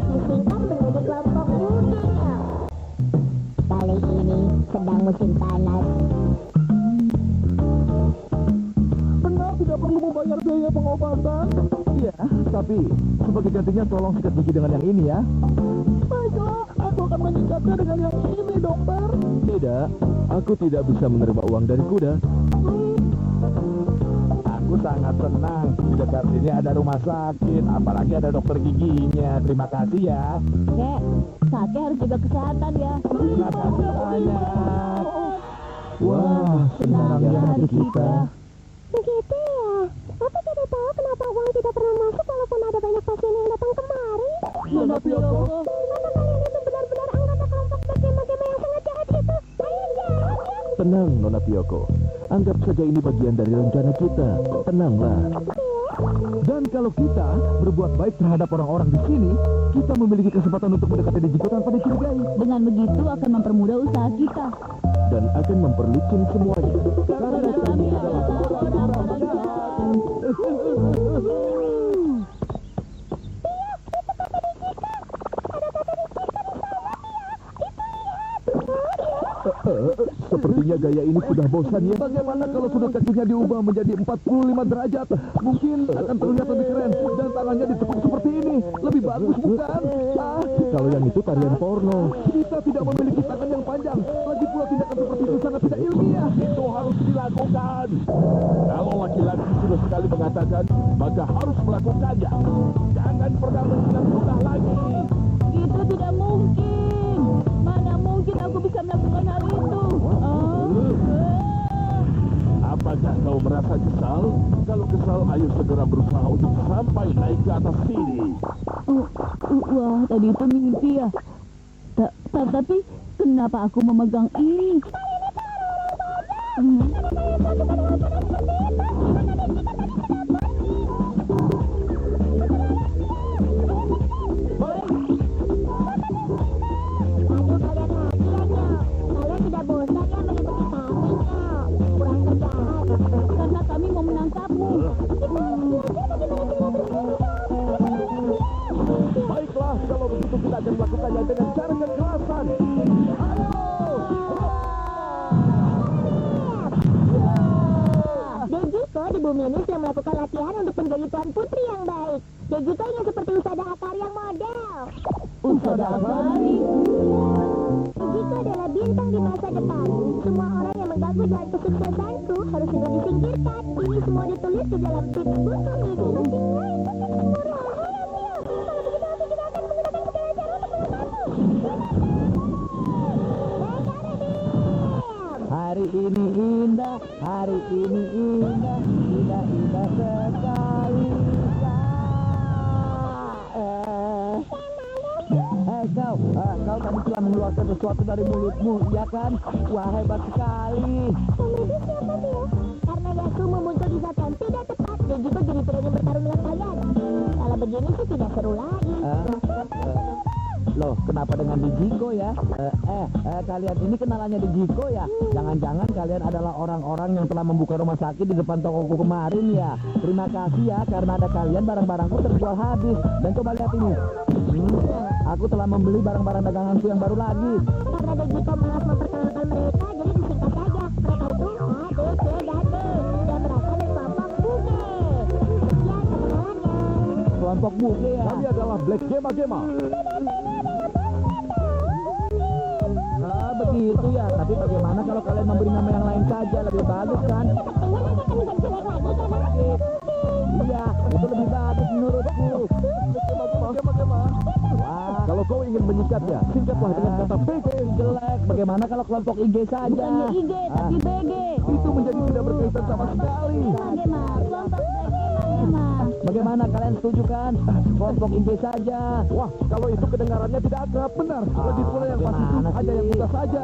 Disingkat menjadi kelompok budaya. Kali ini sedang musim panas. Benar tidak perlu membayar biaya pengobatan. Iya, tapi sebagai gantinya tolong sikat gigi dengan yang ini ya. Baiklah, aku akan menyikatnya dengan yang ini, dokter. Tidak, aku tidak bisa menerima uang dari kuda. Aku sangat senang di dekat sini ada rumah sakit, apalagi ada dokter giginya. Terima kasih ya. Kek, kakek harus jaga kesehatan ya. Terima kasih banyak. Wah, senangnya hati kita. Begitu ya. Aku tidak tahu kenapa uang tidak pernah masuk walaupun ada banyak pasien yang datang kemari. Nona Piyoko. Karena kalian itu benar-benar anggota kelompok bergema-gema yang sangat jahat itu. Kalian jahat ya. Tenang, Nona Piyoko. Anggap saja ini bagian dari rencana kita. Tenanglah. Dan kalau kita berbuat baik terhadap orang-orang di sini, kita memiliki kesempatan untuk mendekati Dejiko tanpa dicurigai. Dengan begitu akan mempermudah usaha kita. Dan akan memperlicin semuanya. Karena kami adalah orang-orang jahat. Sepertinya gaya ini sudah bosan ya. Bagaimana kalau sudut kakinya diubah menjadi 45 derajat? Mungkin akan terlihat lebih keren. Dan tangannya ditekuk seperti ini. Lebih bagus bukan? Kalau yang itu tarian porno. Kita tidak memiliki tangan yang panjang. Lagi pula tindakan seperti itu sangat tidak ilmiah. Itu harus dilakukan. Kalau laki-laki sudah sekali mengatakan, maka harus melakukannya. Jangan pernah menunda lagi. Itu tidak mungkin. Mana mungkin aku bisa melakukan hal itu? Apakah kau merasa kesal? Kalau kesal, ayo segera berusaha untuk sampai naik ke atas sini. Wah, tadi itu mimpi ya. Tapi kenapa aku memegang ini? Karena kami mau menangkapmu. Baiklah, kalau begitu kita akan melakukannya dengan cara kekerasan. Dejiko di bumi ini sudah melakukan latihan untuk menjadi tuan putri yang baik. Dejiko ingin seperti Usada Akar yang model. Usada Akari? Dejiko adalah bintang di masa depan. Semua orang yang mengganggu jalan kesuksesanku harus segera disingkirkan. Ini semua ditulis di dalam tips buku ini. Hari ini indah, hari ini indah, indah sekali. Kau tadi telah mengeluarkan sesuatu dari mulutmu, ya kan? Wah, hebat sekali. Siapa dia? Karena Yasumu muncul di saat yang tidak tepat, Dejiko jadi tidak ingin bertarung dengan kalian. Kalau begini sih tidak seru lagi. Loh, kenapa dengan Dejiko ya? Kalian ini kenalannya Dejiko ya? Jangan-jangan kalian adalah orang-orang yang telah membuka rumah sakit di depan tokoku kemarin ya? Terima kasih ya, karena ada kalian barang-barangku terjual habis. Dan coba lihat ini. Aku telah membeli barang-barang daganganku yang baru lagi. Karena Dejiko malas memperkenalkan mereka, jadi disingkat saja. Mereka itu A, B, C, dan D. Dan berasal dari kelompok Buge. Sekian perkenalannya. Kelompok Buge ya? Kami adalah Black Gema-Gema. Begitu ya, tapi bagaimana kalau kalian memberi nama yang lain saja, lebih bagus kan? Sepertinya nanti akan menjadi jelek lagi karena Iya, itu lebih bagus menurutku. Wah, kalau kau ingin menyingkatnya, singkatlah dengan kata BG. Jelek, bagaimana kalau kelompok IG saja? bukannya IG, tapi BG. Itu menjadi tidak berkaitan sama sekali. Gema, kelompok Gema. Bagaimana kalian setuju kan? Kelompok IG saja. Wah, kalau itu kedengarannya tidak akrab, benar. Lagi pula yang pasti itu aja yang mudah saja.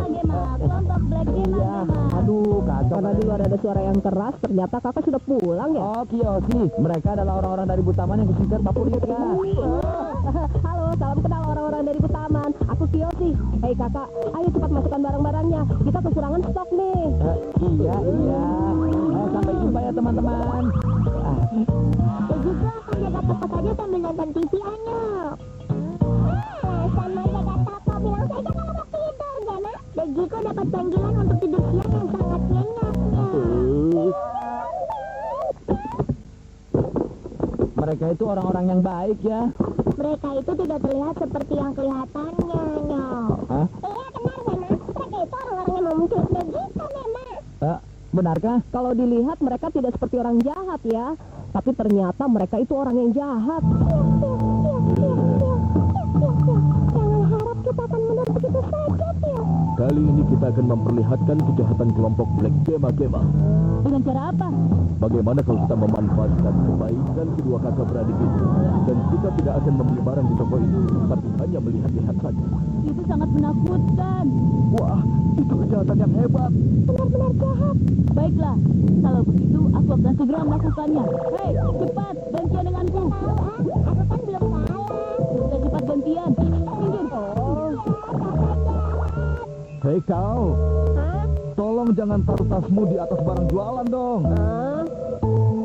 Gema, kelompok Black Gema. Aduh, kacau. Karena di luar ada suara yang keras, ternyata kakak sudah pulang ya? Oh, Kiyoshi. Mereka adalah orang-orang dari Butaman yang disingkat Papurika. Halo, salam kenal orang-orang dari Butaman. Aku Kiyoshi. Hei kakak, ayo cepat masukkan barang-barangnya. Kita kekurangan stok nih. Iya. Sampai jumpa ya teman-teman. Dejiko, nonton TV anyok. Sama jaga toko bilang saja kalau mau tidur, Gana. Degiko dapat panggilan untuk tidur siang yang sangat nyenyaknya. Mereka itu orang-orang yang baik ya. Mereka itu tidak terlihat seperti yang kelihatannya, Nyok. Hah? Iya, benar, Gana. Mereka itu orang-orang yang mau menculik Degiko, memang. Benarkah? Kalau dilihat mereka tidak seperti orang jahat ya. Tapi ternyata mereka itu orang yang jahat. Jangan harap kita akan mundur begitu saja, Tio. Kali ini kita akan memperlihatkan kejahatan kelompok Black Gema-Gema. Dengan cara apa? Bagaimana kalau kita memanfaatkan kebaikan kedua kakak beradik itu, dan kita tidak akan membeli barang di toko itu, tapi hanya melihat-lihat saja. Itu sangat menakutkan. Wah, itu kejahatan yang hebat. Benar-benar jahat. Baiklah, kalau begitu aku akan segera melakukannya. Hei, cepat, gantian denganku. Aku kan belum kalah. Sudah cepat gantian. Minggir. Hei kau, tolong jangan taruh tasmu di atas barang jualan dong.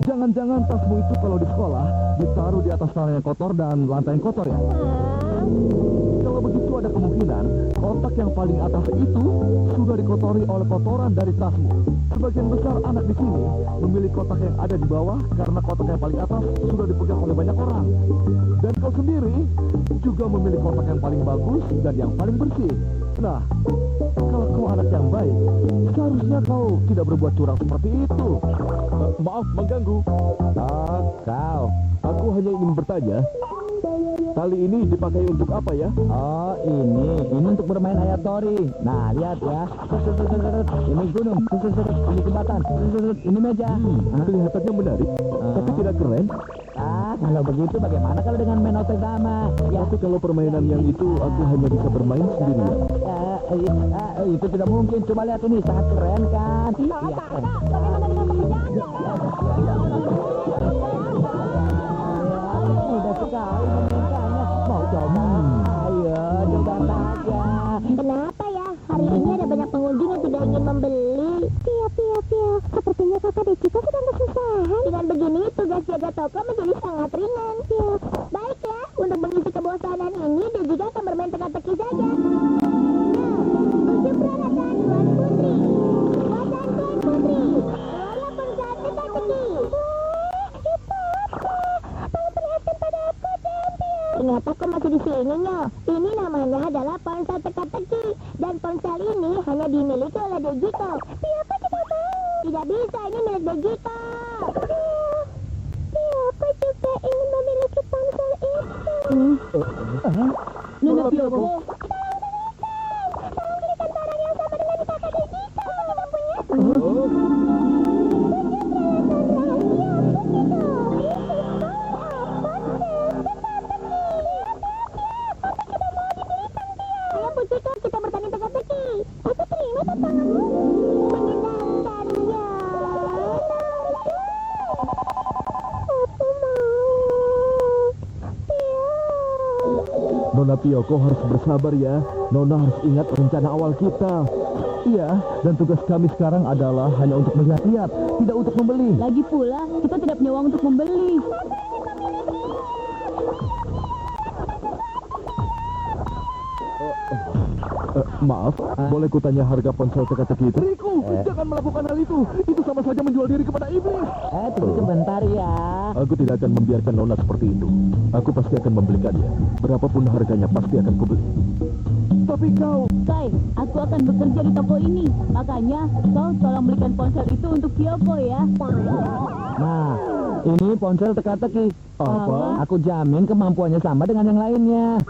Jangan-jangan tasmu itu kalau di sekolah ditaruh di atas tanah yang kotor dan lantai yang kotor ya? Kalau begitu ada kemungkinan kotak yang paling atas itu sudah dikotori oleh kotoran dari tasmu. Sebagian besar anak di sini memilih kotak yang ada di bawah karena kotak yang paling atas sudah dipegang oleh banyak orang. Dan kau sendiri juga memilih kotak yang paling bagus dan yang paling bersih. Nah, kalau kau anak yang baik, seharusnya kau tidak berbuat curang seperti itu. Maaf mengganggu. Kau. Aku hanya ingin bertanya, tali ini dipakai untuk apa ya? Oh, ini untuk bermain ayatori. Nah, lihat ya. Ini gunung, ini jembatan, ini meja. Kelihatannya menarik, tapi tidak keren. Kalau begitu bagaimana kalau dengan main otodama? Ya, Tapi kalau permainan yang itu aku hanya bisa bermain sendirian. itu tidak mungkin. Coba lihat ini, sangat keren kan? Iya, keren. Bagaimana dengan pekerjaannya? Mudah sekali memainkannya. Mau coba? Ayo, coba saja. Kenapa ya? Hari ini ada banyak pengunjung yang tidak ingin membeli. Pia. Sepertinya kakak Dechiko sedang kesusahan. Dengan begini, tugas jaga toko menjadi sangat ringan. Pia. Baiklah, untuk mengisi kebosanan ini, Dechiko akan bermain teka-teki saja. Nah, ujuk peralatan Tuan Putri. Kekuatan Tuan Putri. Keluarlah ponsel teka-teki. Tolong perlihatkan pada aku, Champion. Ternyata kau masih di sini, Nyo. Ini namanya adalah ponsel teka-teki. Dan ponsel ini hanya dimiliki oleh Dejiko. Siapa tidak mau? Tidak bisa, ini milik Dejiko. Siapa juga ingin memiliki ponsel itu? Nona Piyoko. Tolong berikan barang yang sama dengan di kakak Dejiko. Tidak punya. Ayo Puciko, kita bertani teka-teki. Aku terima tantanganmu. Menyenangkannya. Aku mau. Nona Piyoko harus bersabar ya. Nona harus ingat rencana awal kita. Iya, dan tugas kami sekarang adalah hanya untuk melihat-lihat, tidak untuk membeli. Lagi pula, kita tidak punya uang untuk membeli. Maaf, boleh kutanya harga ponsel teka-teki itu? Riku, jangan melakukan hal itu. Itu sama saja menjual diri kepada iblis. Tunggu sebentar ya. Aku tidak akan membiarkan Nona seperti itu. Aku pasti akan membelikannya. Berapapun harganya, pasti akan kubeli. Tapi kau... Kai, aku akan bekerja di toko ini. Makanya, kau tolong belikan ponsel itu untuk Piyoko ya. Nah, ini ponsel teka-teki. Apa? Aku jamin kemampuannya sama dengan yang lainnya.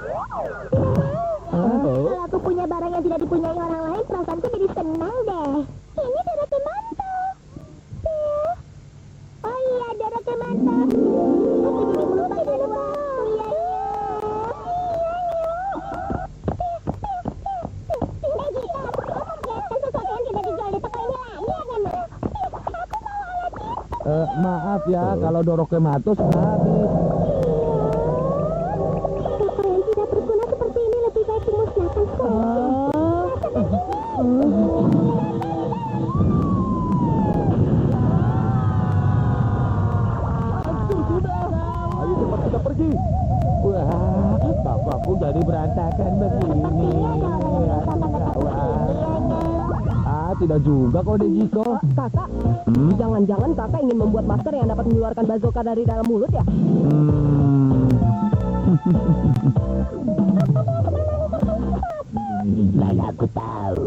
Kalau aku punya barang yang tidak dipunyai orang lain, perasaanku jadi senang deh. Ini Dorakemanto. Oh iya, Dorakemanto. Aku jadi melupakan uang. Iya. Dejiko, kau membiarkan sesuatu yang tidak dijual di toko ini lagi ya, Gema? Aku mau alat itu. Maaf ya, kalau Dorokematus habis. Toko yang tidak berguna seperti ini lebih baik dimusnahkan saja. Sudah. Ayo cepat kita pergi. aku jadi berantakan begini. Aduh, gawat. Ah, tidak juga kok Dejiko. Kakak, jangan-jangan kakak ingin membuat masker yang dapat mengeluarkan bazooka dari dalam mulut ya? Mana aku tahu.